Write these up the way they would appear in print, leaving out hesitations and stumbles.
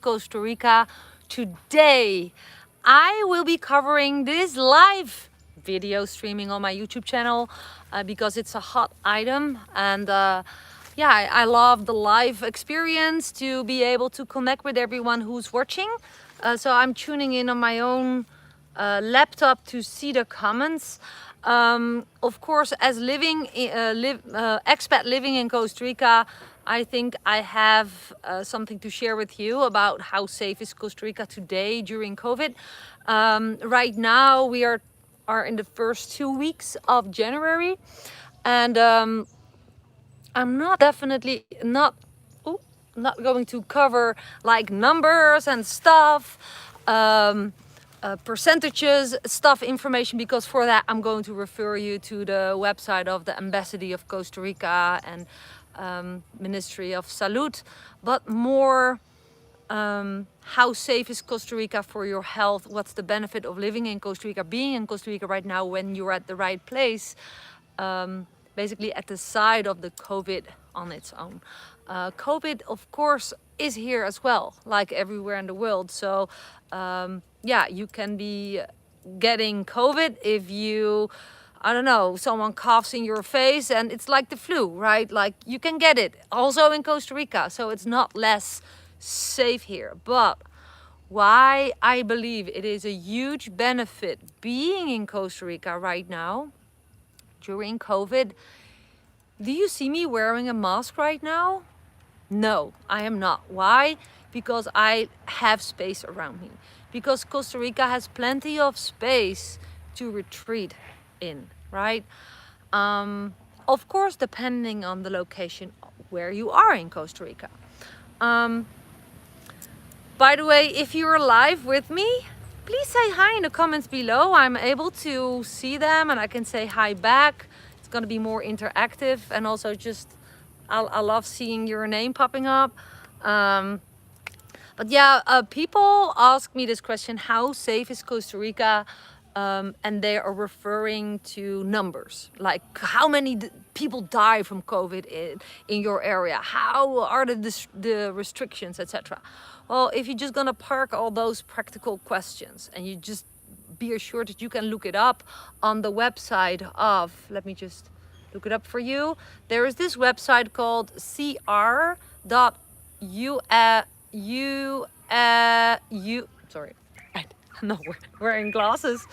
Costa Rica. Today I will be covering this live video streaming on my YouTube channel because it's a hot item, and yeah, I love the live experience to be able to connect with everyone who's watching. So I'm tuning in on my own laptop to see the comments. Of course, as expat living in Costa Rica, I think I have something to share with you about how safe is Costa Rica today during COVID. Right now we are in the first 2 weeks of January, and I'm definitely not going to cover like numbers and stuff, percentages, stuff, information, because for that I'm going to refer you to the website of the Embassy of Costa Rica and Ministry of Salud, but more how safe is Costa Rica for your health, what's the benefit of living in Costa Rica, being in Costa Rica right now when you're at the right place, basically at the side of the COVID on its own. COVID, of course, is here as well, like everywhere in the world. So yeah, you can be getting COVID if you, I don't know, someone coughs in your face, and it's like the flu, right? Like you can get it also in Costa Rica. So it's not less safe here. But why I believe it is a huge benefit being in Costa Rica right now during COVID. Do you see me wearing a mask right now? No, I am not. Why? Because I have space around me. Because Costa Rica has plenty of space to retreat in, right? Of course, depending on the location where you are in Costa Rica. By the way, if you're live with me, please say hi in the comments below. I'm able to see them and I can say hi back. It's going to be more interactive, and also just I love seeing your name popping up. But yeah, people ask me this question: how safe is Costa Rica? And they are referring to numbers, like how many people die from COVID in your area, how are the restrictions, etc. Well, if you're just gonna park all those practical questions and you just be assured that you can look it up on the website of, let me just look it up for you. There is this website called sorry, no, wearing glasses.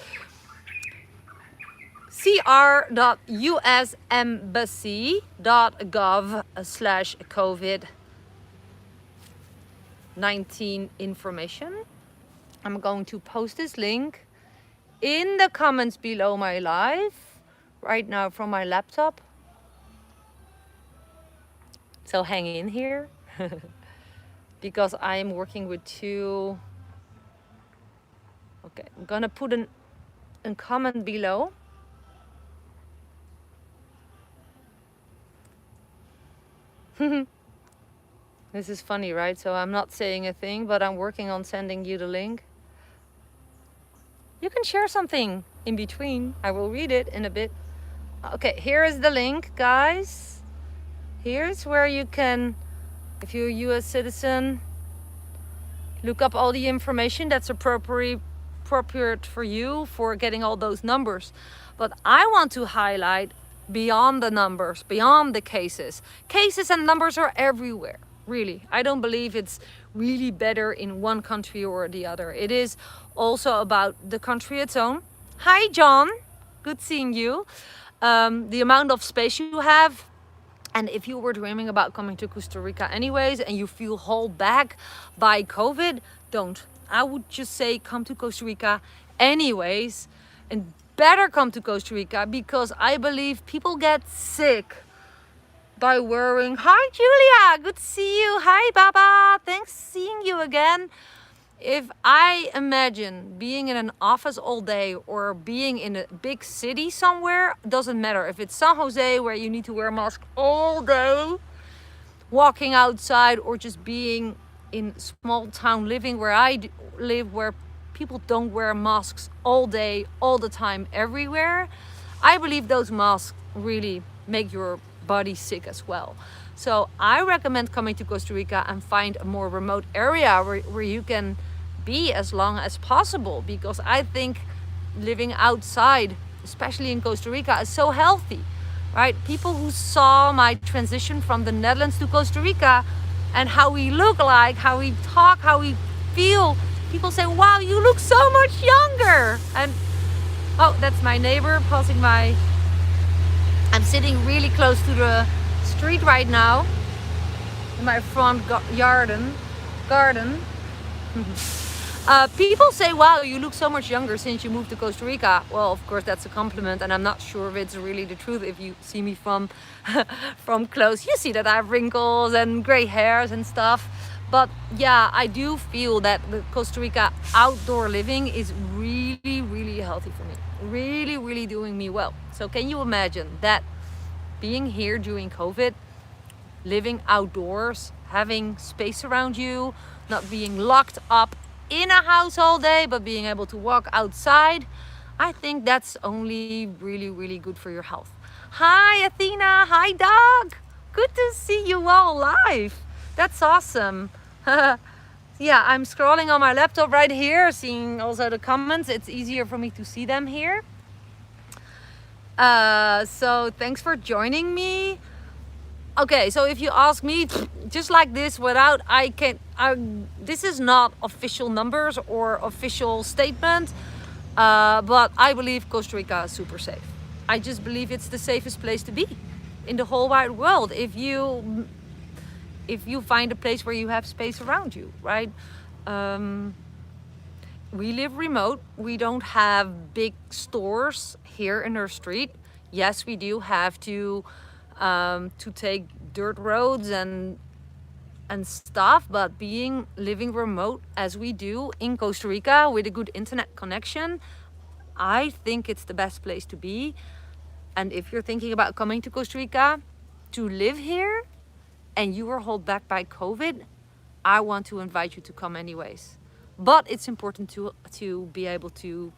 cr.usembassy.gov/COVID-19 information. I'm going to post this link in the comments below my live right now from my laptop. So hang in here because I am working with two. Okay, I'm gonna put a comment below. This is funny, right? So I'm not saying a thing, but I'm working on sending you the link. You can share something in between. I will read it in a bit. Okay, here is the link, guys. Here's where you can, if you're a US citizen, look up all the information that's appropriate for you for getting all those numbers. But I want to highlight beyond the numbers, beyond the cases. Cases and numbers are everywhere, really. I don't believe it's really better in one country or the other. It is also about the country its own. Hi, John. Good seeing you. The amount of space you have. And if you were dreaming about coming to Costa Rica anyways and you feel held back by COVID, don't. I would just say come to Costa Rica anyways, and better come to Costa Rica because I believe people get sick by wearing. Hi, Julia. Good to see you. Hi, Baba. Thanks seeing you again. If I imagine being in an office all day or being in a big city somewhere, doesn't matter. If it's San Jose where you need to wear a mask all day, walking outside, or just being in small town living where I live, where people don't wear masks all day, all the time, everywhere, I believe those masks really make your body sick as well. So I recommend coming to Costa Rica and find a more remote area where you can be as long as possible, because I think living outside, especially in Costa Rica, is so healthy, right? People who saw my transition from the Netherlands to Costa Rica and how we look like, how we talk, how we feel, people say, wow, you look so much younger. And oh, that's my neighbor passing by. I'm sitting really close to the street right now in my front garden. People say, wow, you look so much younger since you moved to Costa Rica. Well, of course, that's a compliment, and I'm not sure if it's really the truth. If you see me from close, you see that I have wrinkles and gray hairs and stuff. But yeah, I do feel that the Costa Rica outdoor living is really, really healthy for me. Really, really doing me well. So can you imagine that being here during COVID, living outdoors, having space around you, not being locked up in a house all day, but being able to walk outside? I think that's only really, really good for your health. Hi, Athena. Hi, Doug. Good to see you all live. That's awesome. Yeah, I'm scrolling on my laptop right here, seeing also the comments. It's easier for me to see them here. So thanks for joining me. Okay, so if you ask me, just like this, without this is not official numbers or official statement, but I believe Costa Rica is super safe. I just believe it's the safest place to be in the whole wide world. If you find a place where you have space around you, right? We live remote. We don't have big stores here in our street. Yes, we do have to take dirt roads and stuff, but living remote as we do in Costa Rica with a good internet connection, I think it's the best place to be. And if you're thinking about coming to Costa Rica to live here and you were held back by COVID, I want to invite you to come anyways. But it's important to be able to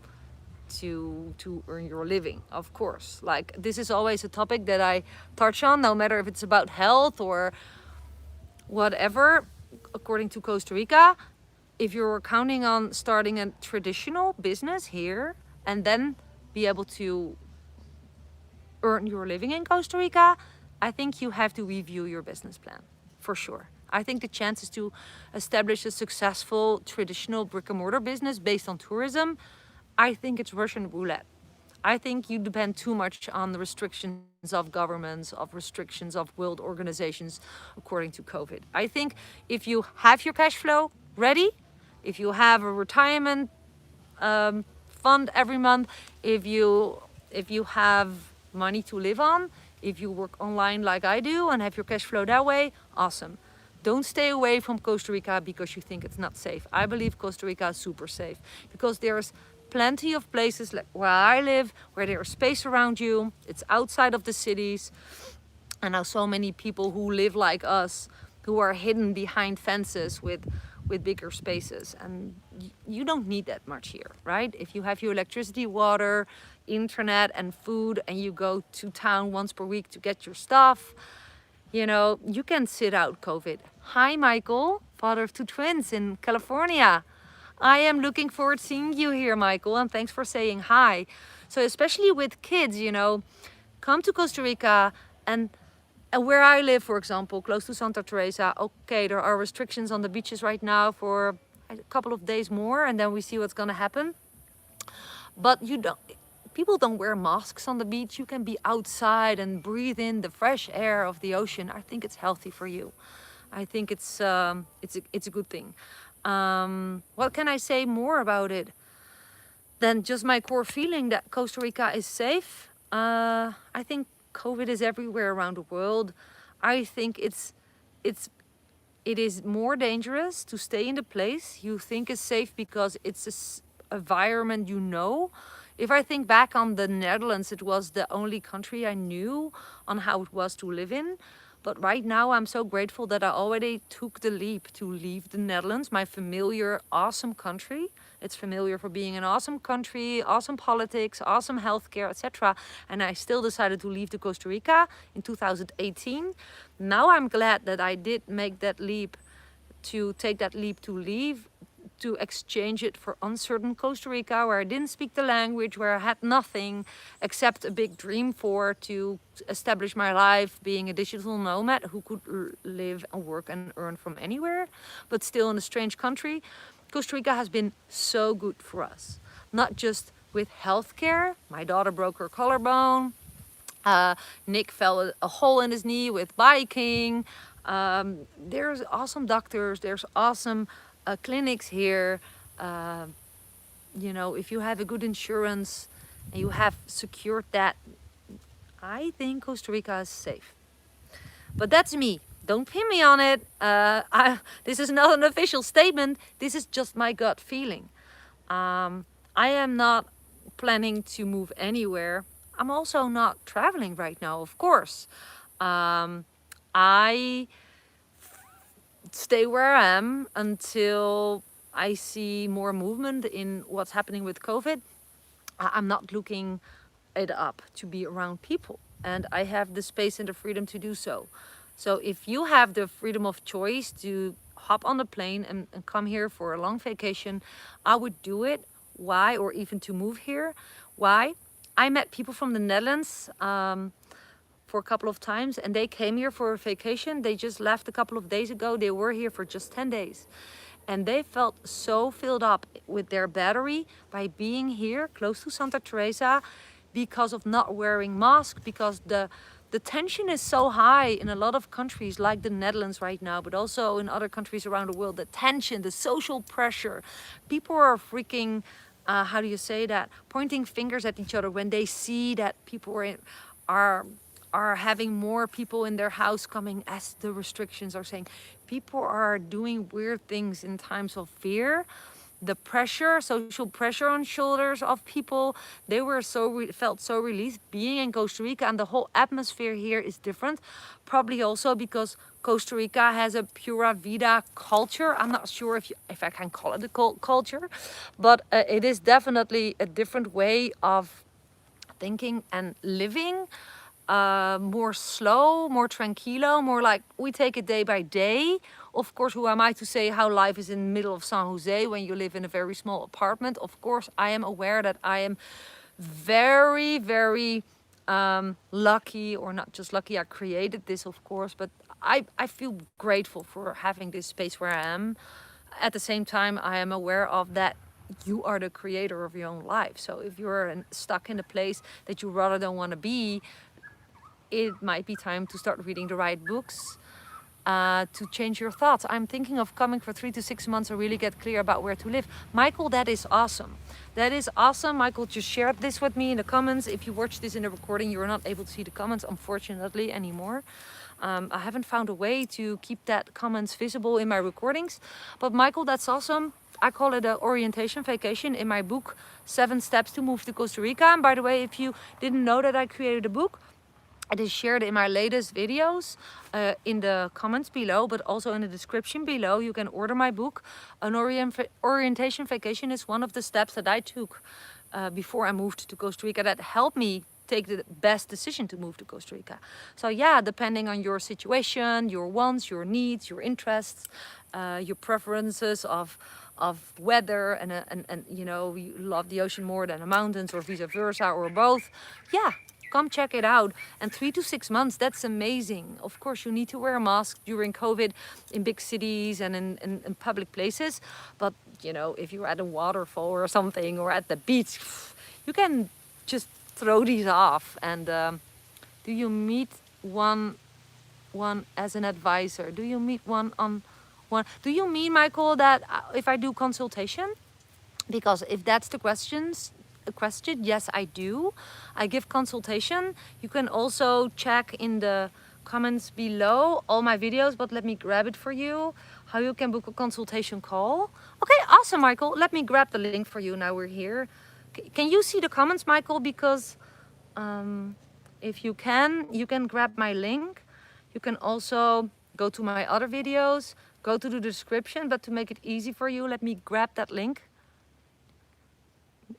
earn your living, of course. Like, this is always a topic that I touch on, no matter if it's about health or whatever. According to Costa Rica, if you're counting on starting a traditional business here and then be able to earn your living in Costa Rica, I think you have to review your business plan, for sure. I think the chances to establish a successful traditional brick and mortar business based on tourism, I think it's Russian roulette. I think you depend too much on the restrictions of governments, of restrictions of world organizations, according to COVID. I think if you have your cash flow ready, if you have a retirement fund every month, if you have money to live on, if you work online like I do and have your cash flow that way, awesome. Don't stay away from Costa Rica because you think it's not safe. I believe Costa Rica is super safe because there's plenty of places like where I live, where there's space around you. It's outside of the cities. And now so many people who live like us, who are hidden behind fences with bigger spaces. And you don't need that much here, right? If you have your electricity, water, internet and food, and you go to town once per week to get your stuff, you know, you can sit out COVID. Hi, Michael, father of 2 twins in California. I am looking forward to seeing you here, Michael, and thanks for saying hi. So especially with kids, you know, come to Costa Rica and where I live, for example, close to Santa Teresa, okay, there are restrictions on the beaches right now for a couple of days more, and then we see what's gonna happen. But people don't wear masks on the beach. You can be outside and breathe in the fresh air of the ocean. I think it's healthy for you. I think it's a good thing. What can I say more about it than just my core feeling that Costa Rica is safe? I think COVID is everywhere around the world. I think it is more dangerous to stay in the place you think is safe because it's an environment you know. If I think back on the Netherlands, it was the only country I knew on how it was to live in. But right now, I'm so grateful that I already took the leap to leave the Netherlands, my familiar, awesome country, It's familiar for being an awesome country, awesome politics, awesome healthcare, etc. And I still decided to leave to Costa Rica in 2018. Now I'm glad that I did make that leap, to take that leap to leave, to exchange it for uncertain Costa Rica, where I didn't speak the language, where I had nothing except a big dream to establish my life being a digital nomad who could live and work and earn from anywhere, but still in a strange country. Costa Rica has been so good for us, not just with healthcare. My daughter broke her collarbone. Nick fell a hole in his knee with biking. There's awesome doctors, there's awesome clinics here. You know, if you have a good insurance and you have secured that, I think Costa Rica is safe. But that's me. Don't pin me on it. This is not an official statement. This is just my gut feeling. I am not planning to move anywhere. I'm also not traveling right now, of course. I stay where I am until I see more movement in what's happening with COVID. I'm not looking it up to be around people, and I have the space and the freedom to do so. So if you have the freedom of choice to hop on the plane and come here for a long vacation, I would do it. Why? Or even to move here. Why? I met people from the Netherlands for a couple of times, and they came here for a vacation. They just left a couple of days ago. They were here for just 10 days. And they felt so filled up with their battery by being here close to Santa Teresa, because of not wearing masks, because the tension is so high in a lot of countries like the Netherlands right now, but also in other countries around the world. The tension, the social pressure. People are freaking, how do you say that? Pointing fingers at each other when they see that people are having more people in their house coming, as the restrictions are saying. People are doing weird things in times of fear. The pressure, social pressure on shoulders of people, they were felt so released being in Costa Rica, and the whole atmosphere here is different. Probably also because Costa Rica has a pura vida culture. I'm not sure if I can call it a culture, but it is definitely a different way of thinking and living. More slow, more tranquilo, more like we take it day by day. Of course, who am I to say how life is in the middle of San Jose when you live in a very small apartment? Of course, I am aware that I am very, very lucky, or not just lucky, I created this, of course, but I feel grateful for having this space where I am. At the same time, I am aware of that you are the creator of your own life. So if you're stuck in a place that you rather don't want to be, it might be time to start reading the right books, to change your thoughts. I'm thinking of coming for 3 to 6 months and really get clear about where to live. Michael, that is awesome. That is awesome. Michael just shared this with me in the comments. If you watch this in the recording, you're not able to see the comments, unfortunately, anymore. I haven't found a way to keep that comments visible in my recordings. But Michael, that's awesome. I call it an orientation vacation in my book, 7 Steps to Move to Costa Rica. And by the way, if you didn't know that I created a book, it is shared in my latest videos in the comments below, but also in the description below. You can order my book. An orientation vacation is one of the steps that I took before I moved to Costa Rica that helped me take the best decision to move to Costa Rica. So yeah, depending on your situation, your wants, your needs, your interests, your preferences of weather, and you know, you love the ocean more than the mountains, or vice versa, or both. Yeah. Come check it out. And 3 to 6 months, that's amazing. Of course, you need to wear a mask during COVID in big cities and in public places. But, you know, if you're at a waterfall or something, or at the beach, you can just throw these off. And do you meet one as an advisor? Do you meet one on one? Do you mean, Michael, that if I do consultation? Because if that's the question, yes, I do. I give consultation. You can also check in the comments below all my videos, but let me grab it for you, how you can book a consultation call. Okay, awesome, Michael. Let me grab the link for you now we're here. Can you see the comments, Michael? Because if you can grab my link. You can also go to my other videos, go to the description, but to make it easy for you, let me grab that link.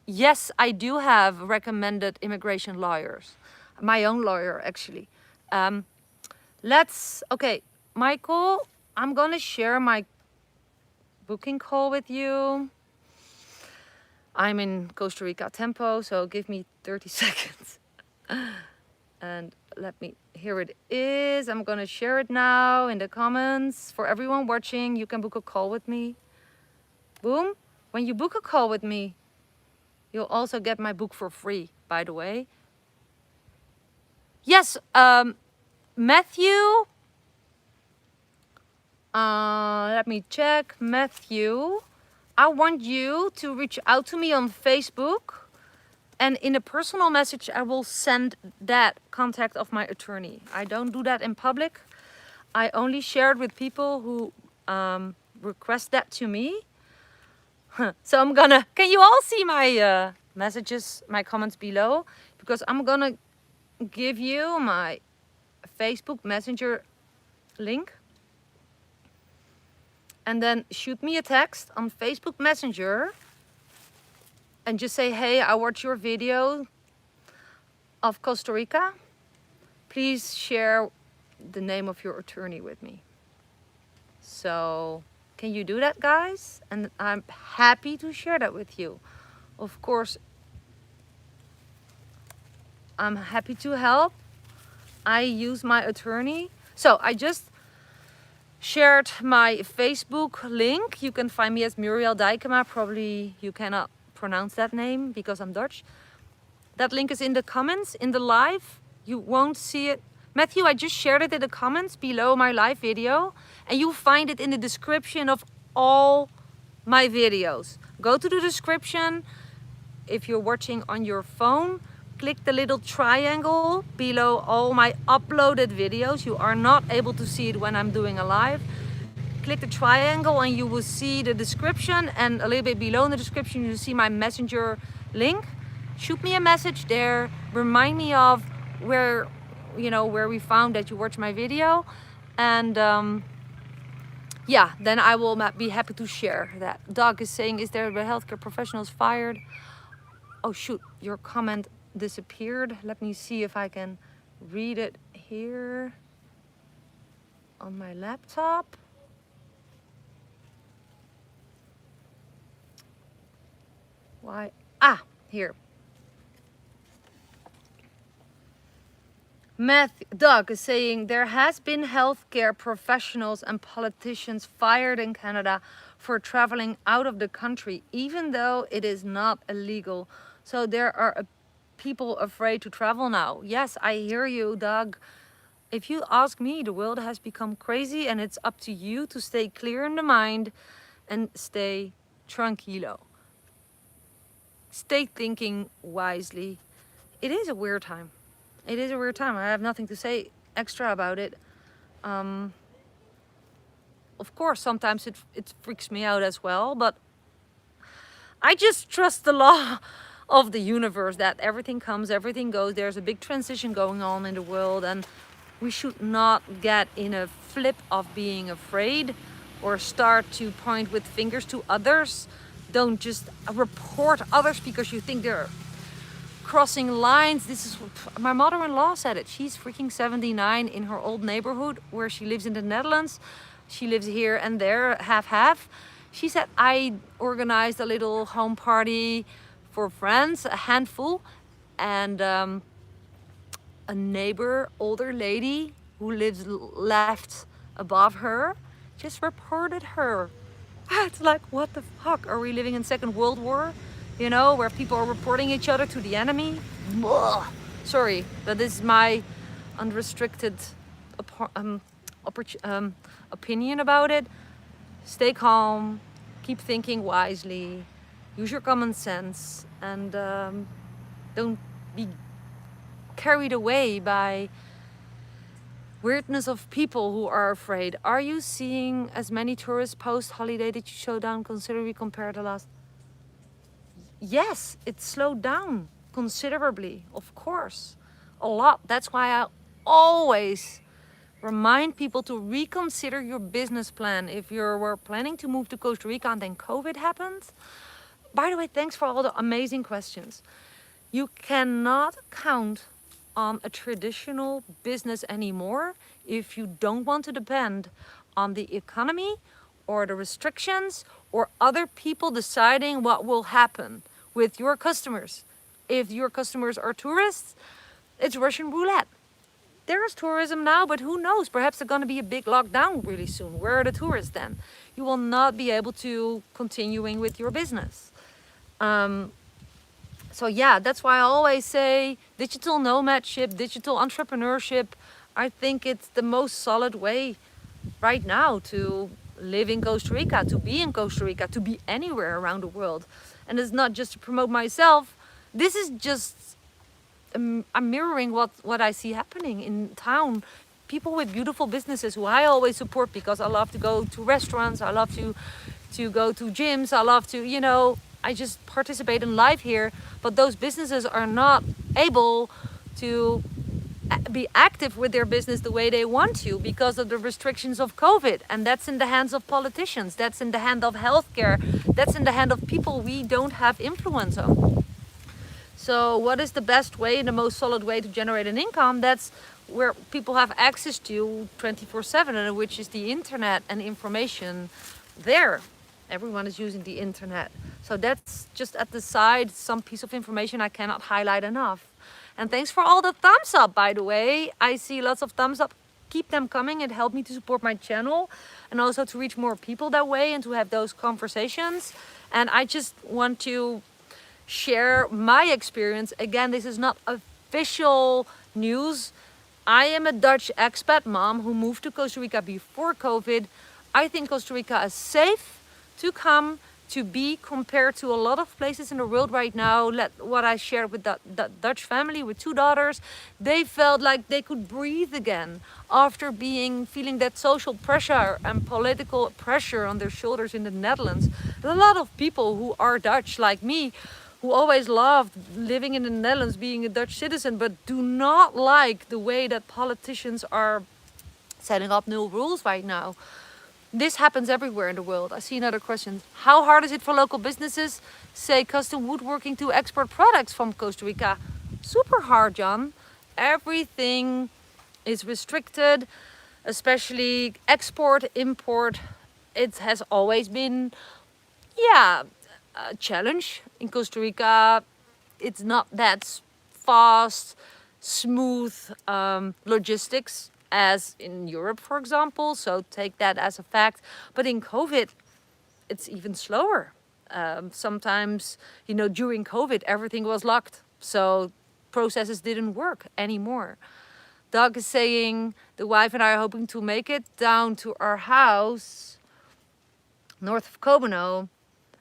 Yes, I do have recommended immigration lawyers. My own lawyer, actually. Um, okay, Michael, I'm gonna share my booking call with you. I'm in Costa Rica tempo, so give me 30 seconds. And let me, here it is. I'm gonna share it now in the comments. For everyone watching, you can book a call with me. Boom. When you book a call with me, you'll also get my book for free, by the way. Yes, Matthew, let me check. Matthew, I want you to reach out to me on Facebook, and in a personal message, I will send that contact of my attorney. I don't do that in public. I only share it with people who request that to me. So I'm gonna, can you all see my messages, my comments below? Because I'm gonna give you my Facebook Messenger link. And then shoot me a text on Facebook Messenger and just say, hey, I watched your video of Costa Rica. Please share the name of your attorney with me. So can you do that, guys? And I'm happy to share that with you. Of course, I'm happy to help. I use my attorney. So I just shared my Facebook link. You can find me as Muriel Dijkema. Probably you cannot pronounce that name because I'm Dutch. That link is in the comments, in the live. You won't see it. Matthew, I just shared it in the comments below my live video, and you'll find it in the description of all my videos. Go to the description. If you're watching on your phone, click the little triangle below all my uploaded videos. You are not able to see it when I'm doing a live. Click the triangle and you will see the description, and a little bit below in the description you'll see my messenger link. Shoot me a message there. Remind me of where we found that you watched my video, and yeah, then I will be happy to share that. Doug is saying, is there the healthcare professionals fired? Oh shoot, your comment disappeared. Let me see if I can read it here on my laptop. Why? Ah, here. Doug is saying there has been healthcare professionals and politicians fired in Canada for traveling out of the country, even though it is not illegal. So there are people afraid to travel now. Yes, I hear you, Doug. If you ask me, the world has become crazy, and it's up to you to stay clear in the mind and stay tranquilo. Stay thinking wisely. It is a weird time. It is a weird time. I have nothing to say extra about it. Of course, sometimes it freaks me out as well, but I just trust the law of the universe, that everything comes, everything goes. There's a big transition going on in the world, and we should not get in a flip of being afraid or start to point with fingers to others. Don't just report others because you think they're crossing lines. This is my mother-in-law said it. She's freaking 79 in her old neighborhood where she lives in the Netherlands. She lives here and there, half. She said, I organized a little home party for friends, a handful, and a neighbor, older lady who lives left above her, just reported her. It's like, what the fuck? Are we living in Second World War? You know, where people are reporting each other to the enemy? Ugh. Sorry, but this is my unrestricted opinion about it. Stay calm, keep thinking wisely, use your common sense, and don't be carried away by weirdness of people who are afraid. Are you seeing as many tourists post-holiday that you showed down considerably compared to last? Yes, it slowed down considerably, of course, a lot. That's why I always remind people to reconsider your business plan. If you were planning to move to Costa Rica and then COVID happened, By the way, thanks for all the amazing questions. You cannot count on a traditional business anymore if you don't want to depend on the economy or the restrictions or other people deciding what will happen with your customers. If your customers are tourists, it's Russian roulette. There is tourism now, but who knows? Perhaps there's going to be a big lockdown really soon. Where are the tourists then? You will not be able to continuing with your business. So yeah, that's why I always say digital nomadship, digital entrepreneurship. I think it's the most solid way right now to live in Costa Rica, to be in Costa Rica, to be anywhere around the world. And it's not just to promote myself. This is just I'm mirroring what I see happening in town. People with beautiful businesses who I always support because I love to go to restaurants, I love to go to gyms, I love to, you know, I just participate in life here. But those businesses are not able to be active with their business the way they want to because of the restrictions of COVID. And that's in the hands of politicians. That's in the hand of healthcare. That's in the hand of people we don't have influence on. So what is the best way, the most solid way to generate an income? That's where people have access to 24/7, which is the internet and information there. Everyone is using the internet. So that's just at the side, some piece of information I cannot highlight enough. And thanks for all the thumbs up, by the way. I see lots of thumbs up. Keep them coming. It helped me to support my channel and also to reach more people that way and to have those conversations. And I just want to share my experience. Again, this is not official news. I am a Dutch expat mom who moved to Costa Rica before COVID. I think Costa Rica is safe to come to be compared to a lot of places in the world right now. What I shared with that Dutch family with 2 daughters, they felt like they could breathe again after feeling that social pressure and political pressure on their shoulders in the Netherlands. There's a lot of people who are Dutch like me who always loved living in the Netherlands, being a Dutch citizen, but do not like the way that politicians are setting up new rules right now. This happens everywhere in the world. I see another question. How hard is it for local businesses, say custom woodworking, to export products from Costa Rica? Super hard, John. Everything is restricted, especially export, import. It has always been, yeah, a challenge. In Costa Rica, it's not that fast, smooth logistics as in Europe, for example. So take that as a fact. But in COVID, it's even slower. Sometimes, you know, during COVID, everything was locked. So processes didn't work anymore. Doug is saying, the wife and I are hoping to make it down to our house north of Cobano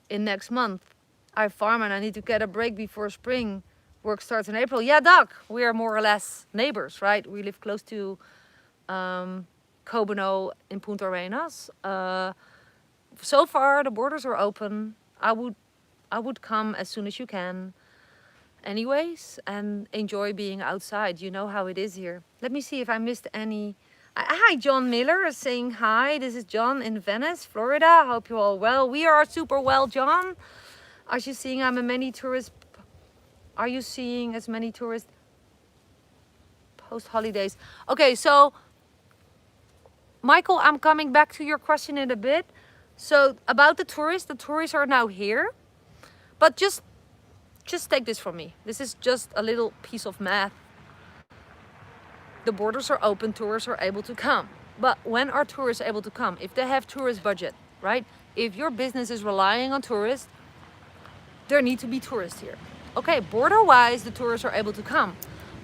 in next month. I farm and I need to get a break before spring. Work starts in April. Yeah, Doug, we are more or less neighbors, right? We live close to Cobano in Punta Arenas. So far, the borders are open. I would come as soon as you can anyways and enjoy being outside. You know how it is here. Let me see if I missed any. Hi, John Miller is saying hi. This is John in Venice, Florida. Hope you're all well. We are super well, John. Are you seeing as many tourists post holidays? Okay, so Michael, I'm coming back to your question in a bit. So about the tourists are now here, but just take this from me. This is just a little piece of math. The borders are open, tourists are able to come. But when are tourists able to come? If they have tourist budget, right? If your business is relying on tourists, there need to be tourists here. Okay, border-wise, the tourists are able to come.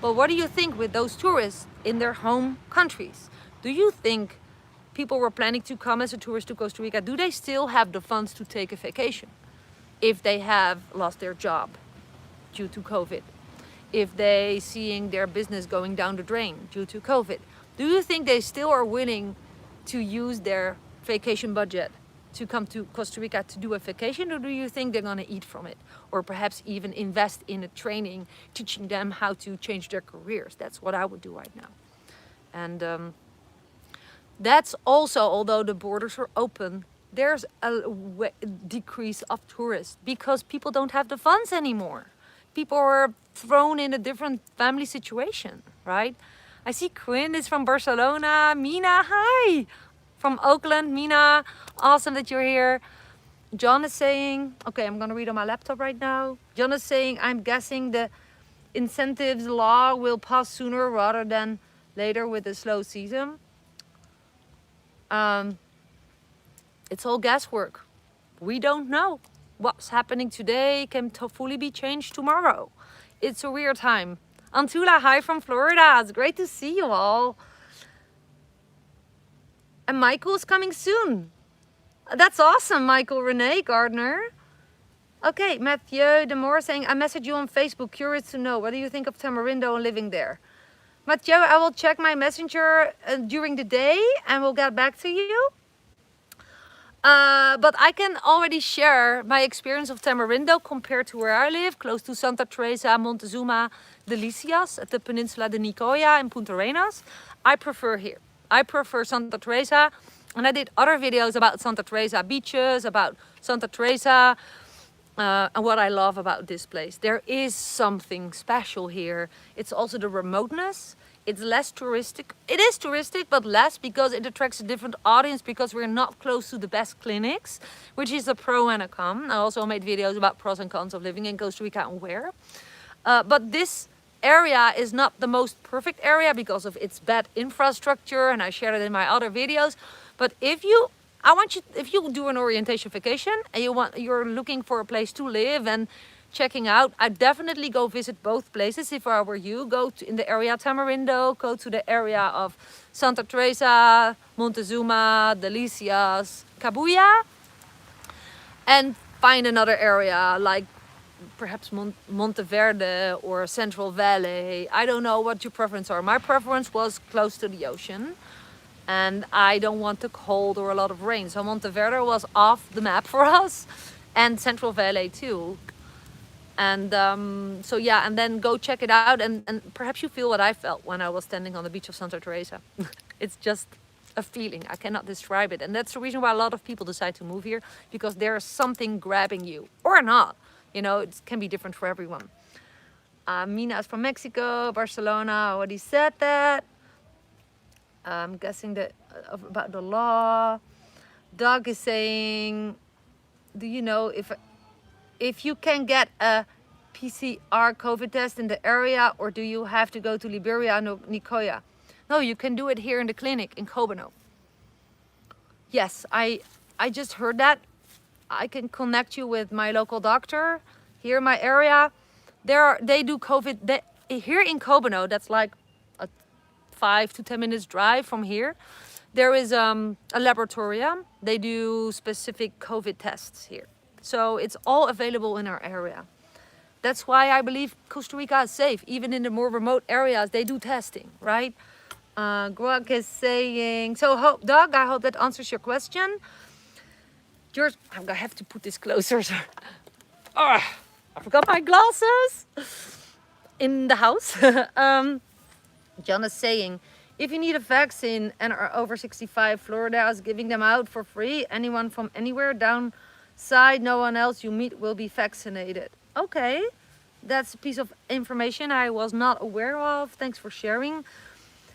But what do you think with those tourists in their home countries? Do you think people were planning to come as a tourist to Costa Rica? Do they still have the funds to take a vacation if they have lost their job due to COVID? If they seeing their business going down the drain due to COVID? Do you think they still are willing to use their vacation budget to come to Costa Rica to do a vacation, or do you think they're gonna eat from it? Or perhaps even invest in a training, teaching them how to change their careers? That's what I would do right now. And that's also, although the borders are open, there's a decrease of tourists because people don't have the funds anymore. People are thrown in a different family situation, right? I see Quinn is from Barcelona. Mina, hi! From Oakland. Mina, awesome that you're here. John is saying, okay, I'm gonna read on my laptop right now. John is saying, I'm guessing the incentives law will pass sooner rather than later with the slow season. It's all guesswork. We don't know. What's happening today can fully be changed tomorrow. It's a weird time. Antula, hi from Florida. It's great to see you all. And Michael's coming soon. That's awesome, Michael Renee Gardner. Okay, Mathieu Demore saying, I messaged you on Facebook, curious to know, what do you think of Tamarindo and living there? Mathieu, I will check my messenger during the day and we'll get back to you. But I can already share my experience of Tamarindo compared to where I live, close to Santa Teresa, Montezuma, Delicias, at the Peninsula de Nicoya in Punta Arenas. I prefer here. I prefer Santa Teresa. And I did other videos about Santa Teresa beaches, about Santa Teresa, and what I love about this place. There is something special here. It's also the remoteness. It's less touristic. It is touristic, but less because it attracts a different audience because we're not close to the best clinics, which is a pro and a con. I also made videos about pros and cons of living in Costa Rica and where. But this area is not the most perfect area because of its bad infrastructure, and I shared it in my other videos. But if you do an orientation vacation and you're looking for a place to live and checking out, I'd definitely go visit both places. If I were you, go to, in the area Tamarindo, go to the area of Santa Teresa, Montezuma, Delicias, Cabuya, and find another area like perhaps Monteverde or Central Valley. I don't know what your preference are. My preference was close to the ocean, and I don't want the cold or a lot of rain. So Monteverde was off the map for us, and Central Valley too. And so yeah, and then go check it out, and perhaps you feel what I felt when I was standing on the beach of Santa Teresa. It's just a feeling, I cannot describe it. And that's the reason why a lot of people decide to move here, because there's something grabbing you, or not. You know, it can be different for everyone. Mina is from Mexico, Barcelona, I already said that. I'm guessing that about the law. Doug is saying, do you know if you can get a PCR COVID test in the area, or do you have to go to Liberia and Nicoya? No, you can do it here in the clinic in Cobano. Yes, I just heard that. I can connect you with my local doctor here in my area. They do COVID here in Cobano. That's like a 5 to 10 minutes drive from here. There is a laboratorium. They do specific COVID tests here. So it's all available in our area. That's why I believe Costa Rica is safe. Even in the more remote areas, they do testing, right? Greg is saying, so Doug, I hope that answers your question. George, I'm gonna have to put this closer. Oh, I forgot my glasses in the house. John is saying, if you need a vaccine and are over 65, Florida is giving them out for free. Anyone from anywhere downside, no one else you meet will be vaccinated. Okay, that's a piece of information I was not aware of. Thanks for sharing.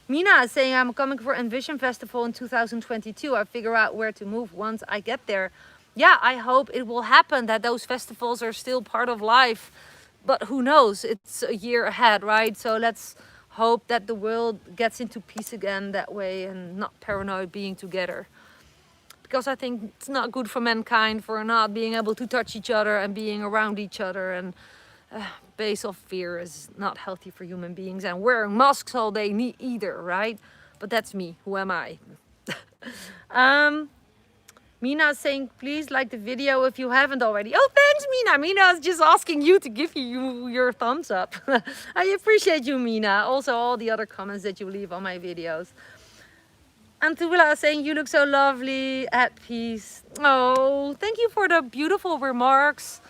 Mina is saying, I'm coming for Envision Festival in 2022. I figure out where to move once I get there. Yeah, I hope it will happen, that those festivals are still part of life. But who knows? It's a year ahead, right? So let's hope that the world gets into peace again that way and not paranoid being together. Because I think it's not good for mankind for not being able to touch each other and being around each other. And base of fear is not healthy for human beings, and wearing masks all day either, right? But that's me. Who am I? Mina is saying, please like the video if you haven't already. Oh, thanks, Mina. Mina is just asking you to give you your thumbs up. I appreciate you, Mina. Also, all the other comments that you leave on my videos. Antula is saying, you look so lovely, at peace. Oh, thank you for the beautiful remarks.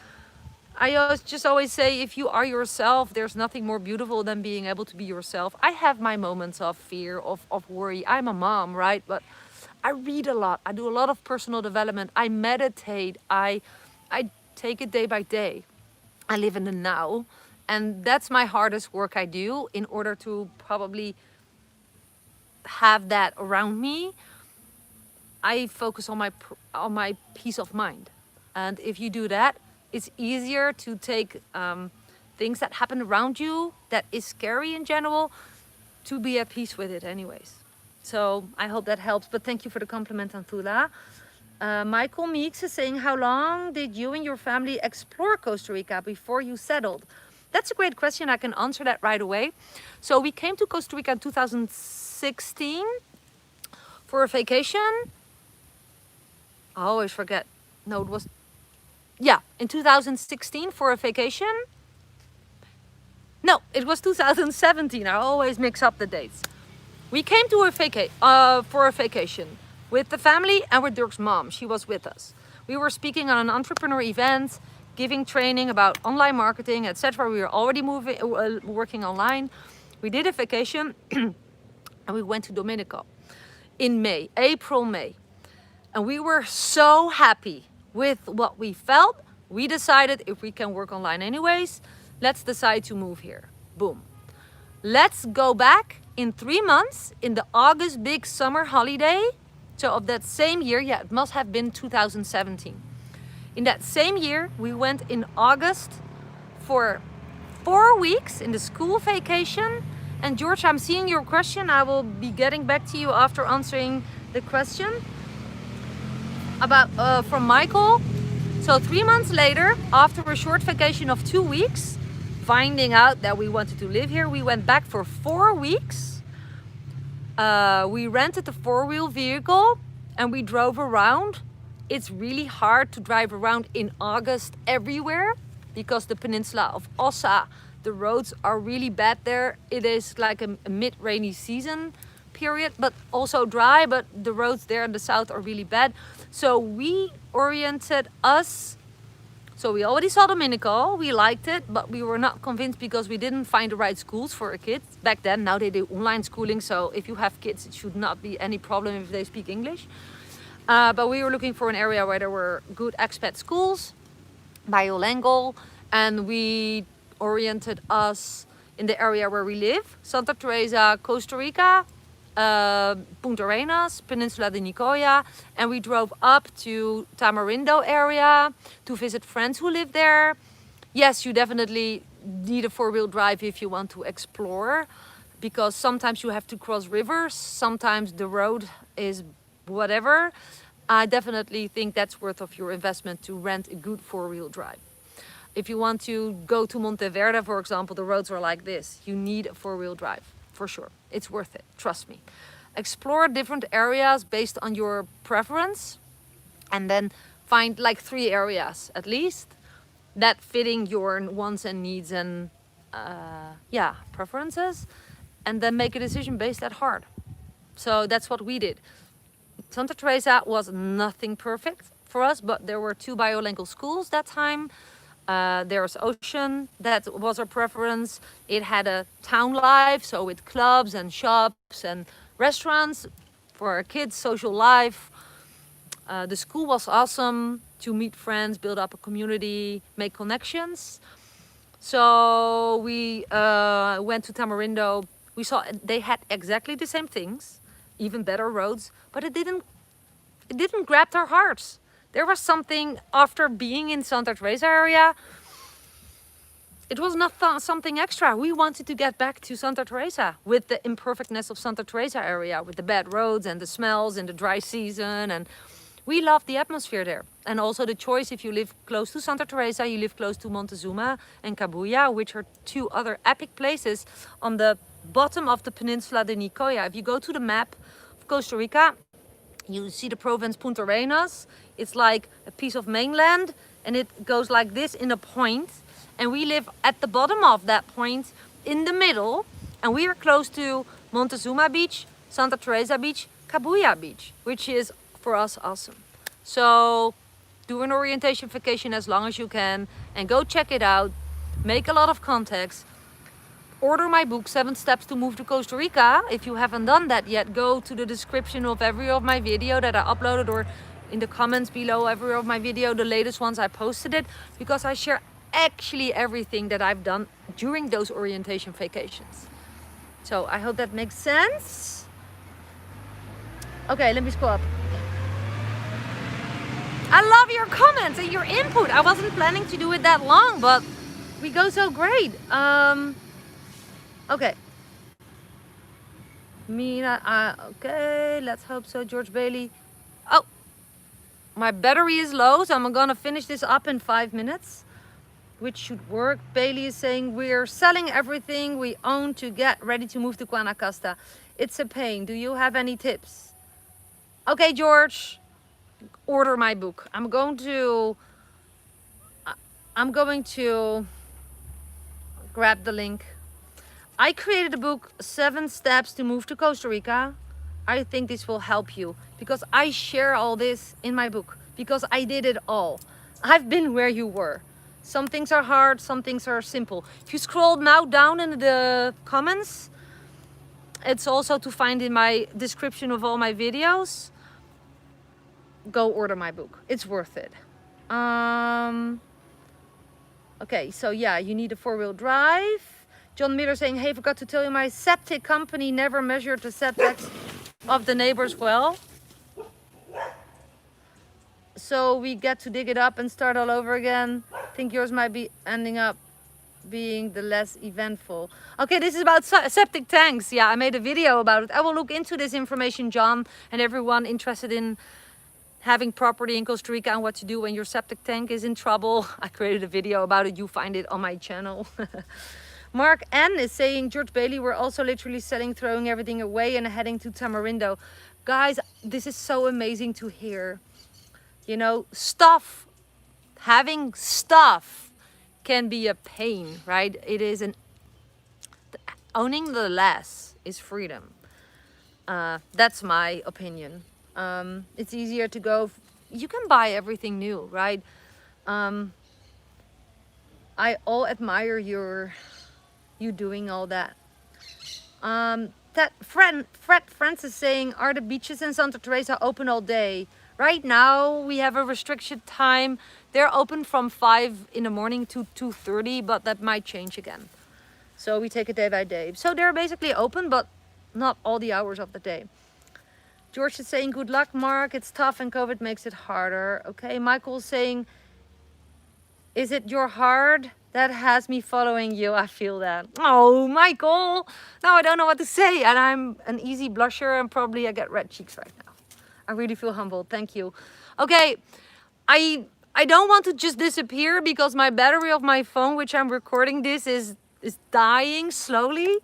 I just always say, if you are yourself, there's nothing more beautiful than being able to be yourself. I have my moments of fear, of worry. I'm a mom, right? But I read a lot. I do a lot of personal development. I meditate. I take it day by day. I live in the now. And that's my hardest work I do in order to probably have that around me. I focus on my peace of mind. And if you do that, it's easier to take things that happen around you that is scary in general to be at peace with it anyways. So I hope that helps, but thank you for the compliment, Antula. Michael Meeks is saying, how long did you and your family explore Costa Rica before you settled? That's a great question. I can answer that right away. So we came to Costa Rica in 2016 for a vacation. I always forget. No, it was, yeah, in 2016 for a vacation. No, it was 2017. I always mix up the dates. We came to for a vacation with the family and with Dirk's mom. She was with us. We were speaking on an entrepreneur event, giving training about online marketing, etc. We were already working online. We did a vacation and we went to Dominico in May, April, May. And we were so happy with what we felt. We decided if we can work online anyways, let's decide to move here. Boom. Let's go back in 3 months in the August big summer holiday. So of that same year, yeah, it must have been 2017. In that same year, we went in August for 4 weeks in the school vacation. And George, I'm seeing your question. I will be getting back to you after answering the question about from Michael. So 3 months later, after a short vacation of 2 weeks, finding out that we wanted to live here, we went back for 4 weeks. We rented a 4-wheel vehicle and we drove around. It's really hard to drive around in August everywhere because the peninsula of Ossa, the roads are really bad there. It is like a mid-rainy season period, but also dry, but the roads there in the south are really bad. So we oriented us. So we already saw Dominico, we liked it, but we were not convinced because we didn't find the right schools for our kids back then. Now they do online schooling, so if you have kids, it should not be any problem if they speak English. But we were looking for an area where there were good expat schools, bilingual, and we oriented us in the area where we live, Santa Teresa, Costa Rica, Punta Arenas, Peninsula de Nicoya, and we drove up to Tamarindo area to visit friends who live there. Yes, you definitely need a 4-wheel drive if you want to explore, because sometimes you have to cross rivers, sometimes the road is whatever. I definitely think that's worth of your investment to rent a good 4-wheel drive. If you want to go to Monteverde, for example, the roads are like this. You need a 4-wheel drive, for sure. It's worth it, trust me. Explore different areas based on your preference and then find like 3 areas at least that fitting your wants and needs and preferences, and then make a decision based at heart. So that's what we did. Santa Teresa was nothing perfect for us, but there were 2 bilingual schools that time. There's Ocean, that was our preference. It had a town life, so with clubs and shops and restaurants for our kids, social life. The school was awesome to meet friends, build up a community, make connections. So we went to Tamarindo. We saw they had exactly the same things, even better roads, but it didn't grab our hearts. There was something after being in Santa Teresa area. It was not something extra. We wanted to get back to Santa Teresa with the imperfectness of Santa Teresa area, with the bad roads and the smells in the dry season. And we loved the atmosphere there. And also the choice, if you live close to Santa Teresa, you live close to Montezuma and Cabuya, which are 2 other epic places on the bottom of the Peninsula de Nicoya. If you go to the map of Costa Rica, you see the province Punta Arenas. It's like a piece of mainland and it goes like this in a point. And we live at the bottom of that point in the middle. And we are close to Montezuma Beach, Santa Teresa Beach, Cabuya Beach, which is for us awesome. So do an orientation vacation as long as you can and go check it out. Make a lot of contacts. order my book, 7 Steps to Move to Costa Rica. If you haven't done that yet, go to the description of every of my video that I uploaded, or in the comments below every of my video, the latest ones I posted it, because I share actually everything that I've done during those orientation vacations. So I hope that makes sense. Okay, let me scroll up. I love your comments and your input. I wasn't planning to do it that long, but we go so great. Okay. Mina, okay, let's hope so. George Bailey. Oh, my battery is low, so I'm gonna finish this up in 5 minutes, which should work. Bailey is saying, we're selling everything we own to get ready to move to Costa Costa. It's a pain. Do you have any tips? Okay, George, order my book. I'm going to grab the link. I created a book, 7 Steps to Move to Costa Rica. I think this will help you because I share all this in my book because I did it all. I've been where you were. Some things are hard, some things are simple. If you scroll now down in the comments, it's also to find in my description of all my videos. Go order my book. It's worth it. Okay, so yeah, you need a 4-wheel drive. John Miller saying, hey, forgot to tell you my septic company never measured the setbacks of the neighbors well. So we get to dig it up and start all over again. I think yours might be ending up being the less eventful. Okay, this is about septic tanks. Yeah, I made a video about it. I will look into this information, John, and everyone interested in having property in Costa Rica and what to do when your septic tank is in trouble. I created a video about it. You find it on my channel. Mark N is saying, George Bailey, we're also literally selling, throwing everything away and heading to Tamarindo. Guys, this is so amazing to hear. You know, having stuff can be a pain, right? It is owning the less is freedom. That's my opinion. It's easier to go, you can buy everything new, right? I all admire you doing all that. That Fred Francis saying, are the beaches in Santa Teresa open all day? Right now we have a restricted time. They're open from 5 in the morning to 2:30, but that might change again. So we take it day by day. So they're basically open, but not all the hours of the day. George is saying, good luck, Mark. It's tough and COVID makes it harder. Okay, Michael's saying, is it your heart that has me following you? I feel that. Oh, Michael. Now I don't know what to say. And I'm an easy blusher and probably I get red cheeks right now. I really feel humbled. Thank you. Okay, I don't want to just disappear because my battery of my phone, which I'm recording this, is dying slowly.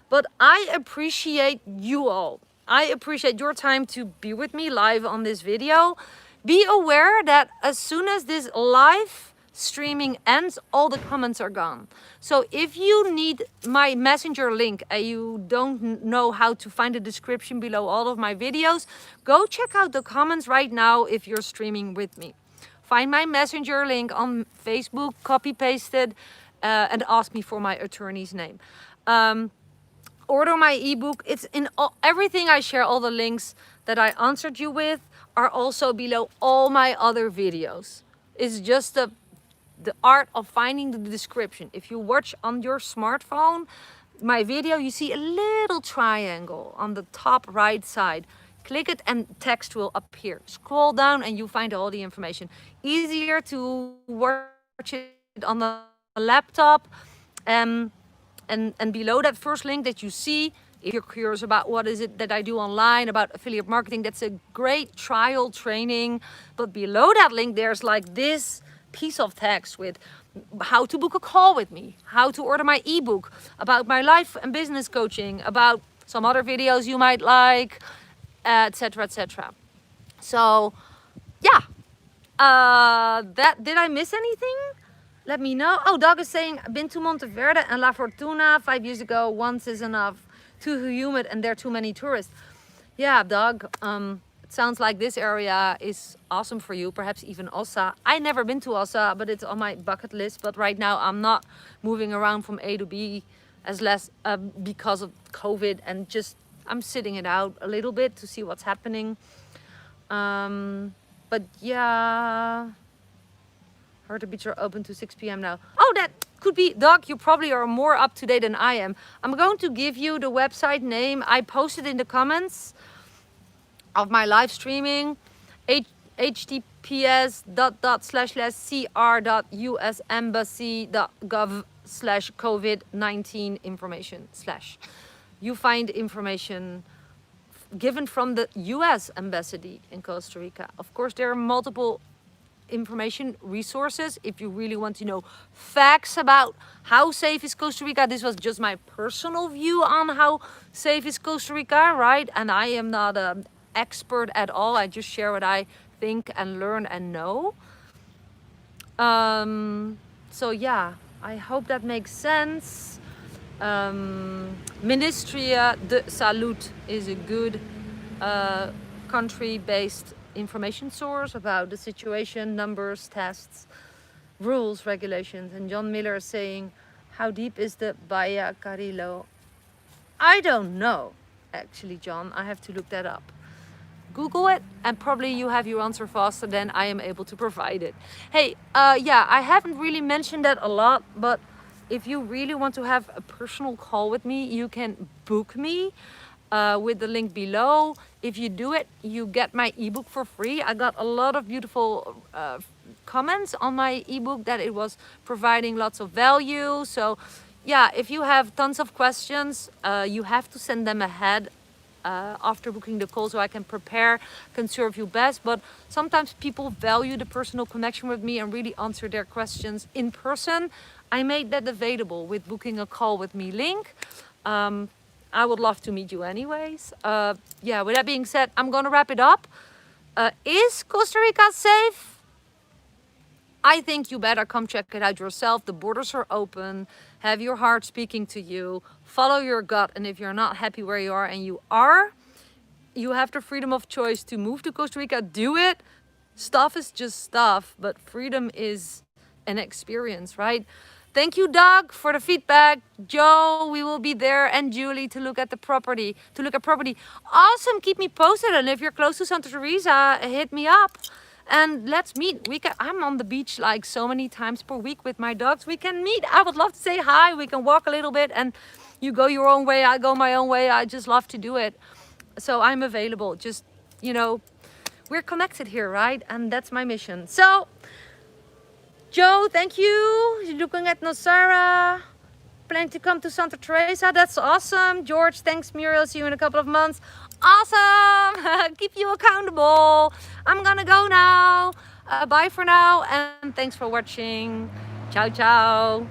But I appreciate you all. I appreciate your time to be with me live on this video. Be aware that as soon as this live streaming ends, all the comments are gone. So if you need my messenger link and you don't know how to find the description below all of my videos, go check out the comments right now if you're streaming with me. Find my messenger link on Facebook, copy paste it, and ask me for my attorney's name. Order my ebook. It's in everything I share. All the links that I answered you with are also below all my other videos. It's just the art of finding the description. If you watch on your smartphone my video, you see a little triangle on the top right side. Click it and text will appear. Scroll down and you find all the information. Easier to watch it on the laptop. And below that first link that you see, if you're curious about what is it that I do online about affiliate marketing, that's a great trial training. But below that link, there's like this piece of text with how to book a call with me, how to order my ebook, about my life and business coaching, about some other videos you might like, etc., etc. So, yeah. Did I miss anything? Let me know. Oh, Doug is saying, I've been to Monteverde and La Fortuna 5 years ago. Once is enough. Too humid and there are too many tourists. Yeah, Doug. It sounds like this area is awesome for you. Perhaps even Ossa. I never been to Ossa, but it's on my bucket list. But right now I'm not moving around from A to B as less because of COVID, and just I'm sitting it out a little bit to see what's happening. But yeah, heard the beach are open to 6 p.m. now. Oh, that could be, Doc, you probably are more up to date than I am. I'm going to give you the website name. I posted in the comments of my live streaming, https://cr.usembassy.gov/COVID-19 information / you find information given from the US Embassy in Costa Rica. Of course, there are multiple information resources if you really want to know facts about how safe is Costa Rica. This was just my personal view on how safe is Costa Rica, right? And I am not an expert at all. I just share what I think and learn and know. So yeah, I hope that makes sense. Ministria de Salud is a good country-based information source about the situation, numbers, tests, rules, regulations. And John Miller is saying, how deep is the Bahia Carrillo? I don't know, actually, John. I have to look that up. Google it, and probably you have your answer faster than I am able to provide it. Hey, yeah, I haven't really mentioned that a lot, but if you really want to have a personal call with me, you can book me with the link below. If you do it, you get my ebook for free. I got a lot of beautiful comments on my ebook that it was providing lots of value. So yeah, if you have tons of questions, you have to send them ahead after booking the call so I can prepare, can serve you best. But sometimes people value the personal connection with me and really answer their questions in person. I made that available with booking a call with me link. I would love to meet you anyways. Yeah, with that being said, I'm gonna wrap it up. Is Costa Rica safe? I think you better come check it out yourself. The borders are open. Have your heart speaking to you. Follow your gut. And if you're not happy where you are, and you have the freedom of choice to move to Costa Rica, do it. Stuff is just stuff, but freedom is an experience, right? Thank you, Doug, for the feedback. Joe, we will be there, and Julie to look at the property, Awesome, keep me posted. And if you're close to Santa Teresa, hit me up and let's meet. I'm on the beach like so many times per week with my dogs. We can meet. I would love to say hi. We can walk a little bit, and you go your own way, I go my own way. I just love to do it. So I'm available. Just, we're connected here, right? And that's my mission. So Joe, thank you. You're looking at Nosara. Planning to come to Santa Teresa. That's awesome. George, thanks, Muriel. See you in a couple of months. Awesome. Keep you accountable. I'm gonna go now. Bye for now. And thanks for watching. Ciao, ciao.